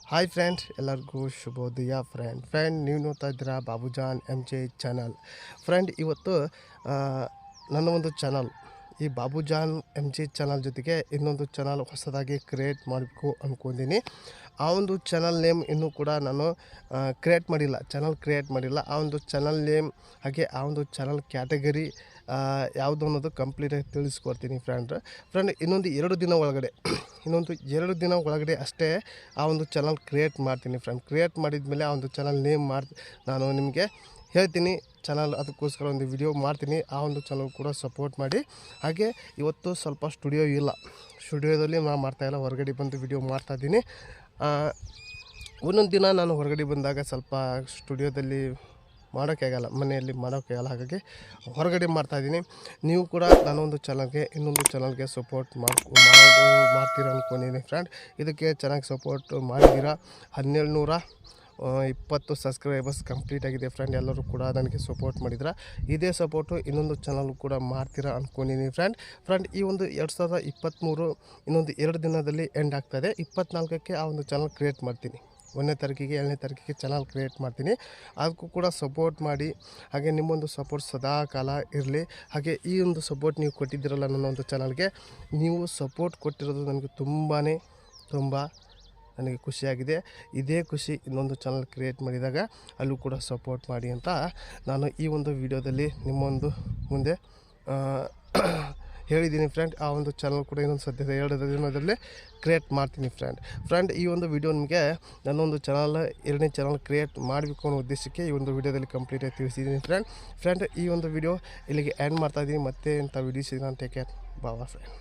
Hi friends, ಎಲ್ಲರಿಗೂ ಶುಭೋದಯ. Friend ನೀವು ನೋಡ್ತಾ ಇದ್ದೀರಾ ಬಾಬುಜಾನ್ MJ ಚಾನಲ್. ಫ್ರೆಂಡ್, ಇವತ್ತು ನನ್ನ ಒಂದು ಚಾನಲ್, ಈ ಬಾಬುಜಾನ್ MJ ಚಾನಲ್ ಜೊತೆಗೆ ಇನ್ನೊಂದು ಚಾನಲ್ ಹೊಸದಾಗಿ ಕ್ರಿಯೇಟ್ ಮಾಡಬೇಕು ಅಂದ್ಕೊಂಡಿನಿ. ಆ ಒಂದು ಚಾನಲ್ ನೇಮ್ ಇನ್ನೂ ಕೂಡ ನಾನು ಕ್ರಿಯೇಟ್ ಮಾಡಿಲ್ಲ. ಆ ಒಂದು ಚಾನಲ್ ನೇಮ್ ಹಾಗೆ ಆ ಒಂದು ಚಾನಲ್ ಕ್ಯಾಟಗರಿ ಯಾವುದು ಅನ್ನೋದು ಕಂಪ್ಲೀಟಾಗಿ ತಿಳಿಸ್ಕೊಡ್ತೀನಿ ಫ್ರೆಂಡ್. ಇನ್ನೊಂದು 2 ದಿನ ಒಳಗಡೆ ಅಷ್ಟೇ ಆ ಒಂದು ಚಾನಲ್ ಕ್ರಿಯೇಟ್ ಮಾಡ್ತೀನಿ ಫ್ರೆಂಡ್. ಕ್ರಿಯೇಟ್ ಮಾಡಿದ ಮೇಲೆ ಆ ಒಂದು ಚಾನಲ್ ನೇಮ್ ನಾನು ನಿಮಗೆ ಹೇಳ್ತೀನಿ. ಚಾನಲ್ ಅದಕ್ಕೋಸ್ಕರ ಒಂದು ವಿಡಿಯೋ ಮಾಡ್ತೀನಿ. ಆ ಒಂದು ಚಾನಲ್ ಕೂಡ ಸಪೋರ್ಟ್ ಮಾಡಿ. ಹಾಗೆ ಇವತ್ತು ಸ್ವಲ್ಪ ಸ್ಟುಡಿಯೋದಲ್ಲಿ ನಾನು ಮಾಡ್ತಾಯಿಲ್ಲ, ಹೊರಗಡೆ ಬಂದು ವಿಡಿಯೋ ಮಾಡ್ತಾಯಿದ್ದೀನಿ. ಒಂದೊಂದು ದಿನ ನಾನು ಹೊರಗಡೆ ಬಂದಾಗ ಸ್ವಲ್ಪ ಸ್ಟುಡಿಯೋದಲ್ಲಿ ಮಾಡೋಕ್ಕಾಗಲ್ಲ, ಮನೆಯಲ್ಲಿ ಮಾಡೋಕ್ಕಾಗಲ್ಲ, ಹಾಗಾಗಿ ಹೊರಗಡೆ ಮಾಡ್ತಾಯಿದ್ದೀನಿ. ನೀವು ಕೂಡ ನಾನೊಂದು ಇನ್ನೊಂದು ಚಾನಲ್ಗೆ ಸಪೋರ್ಟ್ ಮಾಡ್ತೀರ ಅಂದ್ಕೊಂಡಿದ್ದೀನಿ ಫ್ರೆಂಡ್. ಇದಕ್ಕೆ ಚೆನ್ನಾಗಿ ಸಪೋರ್ಟ್ ಮಾಡಿದ್ದೀರಾ. 1720 ಸಬ್ಸ್ಕ್ರೈಬರ್ಸ್ ಕಂಪ್ಲೀಟ್ ಆಗಿದೆ ಫ್ರೆಂಡ್. ಎಲ್ಲರೂ ಕೂಡ ನನಗೆ ಸಪೋರ್ಟ್ ಮಾಡಿದ್ರೆ ಇದೇ ಸಪೋರ್ಟು ಇನ್ನೊಂದು ಚಾನಲ್ ಕೂಡ ಮಾಡ್ತೀರಾ ಅಂದ್ಕೊಂಡಿದ್ದೀನಿ ಫ್ರೆಂಡ್. ಈ ಒಂದು 2023 ಇನ್ನೊಂದು 2 ದಿನದಲ್ಲಿ ಎಂಡ್ ಆಗ್ತಾಯಿದೆ. 24ಕ್ಕೆ ಆ ಒಂದು ಚಾನಲ್ ಕ್ರಿಯೇಟ್ ಮಾಡ್ತೀನಿ. 1ನೇ ತಾರೀಕಿಗೆ 2ನೇ ತಾರೀಕಿಗೆ ಚಾನಲ್ ಕ್ರಿಯೇಟ್ ಮಾಡ್ತೀನಿ. ಅದಕ್ಕೂ ಕೂಡ ಸಪೋರ್ಟ್ ಮಾಡಿ. ಹಾಗೆ ನಿಮ್ಮೊಂದು ಸಪೋರ್ಟ್ ಸದಾ ಕಾಲ ಇರಲಿ. ಹಾಗೆ ಈ ಒಂದು ಸಪೋರ್ಟ್ ನೀವು ಕೊಟ್ಟಿದ್ದೀರಲ್ಲ ನನ್ನ ಒಂದು ಚಾನಲ್ಗೆ, ನೀವು ಸಪೋರ್ಟ್ ಕೊಟ್ಟಿರೋದು ನನಗೆ ತುಂಬ ನನಗೆ ಖುಷಿಯಾಗಿದೆ. ಇದೇ ಖುಷಿ ಇನ್ನೊಂದು ಚಾನಲ್ ಕ್ರಿಯೇಟ್ ಮಾಡಿದಾಗ ಅಲ್ಲೂ ಕೂಡ ಸಪೋರ್ಟ್ ಮಾಡಿ ಅಂತ ನಾನು ಈ ಒಂದು ವಿಡಿಯೋದಲ್ಲಿ ನಿಮ್ಮೊಂದು ಮುಂದೆ ಹೇಳಿದ್ದೀನಿ ಫ್ರೆಂಡ್. ಆ ಒಂದು ಚಾನಲ್ ಕೂಡ ಇನ್ನೊಂದು ಸದ್ಯದ 2 ದಿನದಲ್ಲೇ ಕ್ರಿಯೇಟ್ ಮಾಡ್ತೀನಿ ಫ್ರೆಂಡ್. ಈ ಒಂದು ವಿಡಿಯೋ ನಿಮಗೆ ನನ್ನೊಂದು ಚಾನಲ್ 2ನೇ ಚಾನಲ್ ಕ್ರಿಯೇಟ್ ಮಾಡಬೇಕು ಅನ್ನೋ ಉದ್ದೇಶಕ್ಕೆ ಈ ಒಂದು ವಿಡಿಯೋದಲ್ಲಿ ಕಂಪ್ಲೀಟಾಗಿ ತಿಳಿಸಿದ್ದೀನಿ ಫ್ರೆಂಡ್. ಈ ಒಂದು ವಿಡಿಯೋ ಇಲ್ಲಿಗೆ ಎಂಡ್ ಮಾಡ್ತಾಯಿದ್ದೀನಿ. ಮತ್ತೆ ಇಂಥ ವಿಡಿಯೋಸ್ ನಾನು ಟೇಕ್ ಕೇರ್. Boy friend.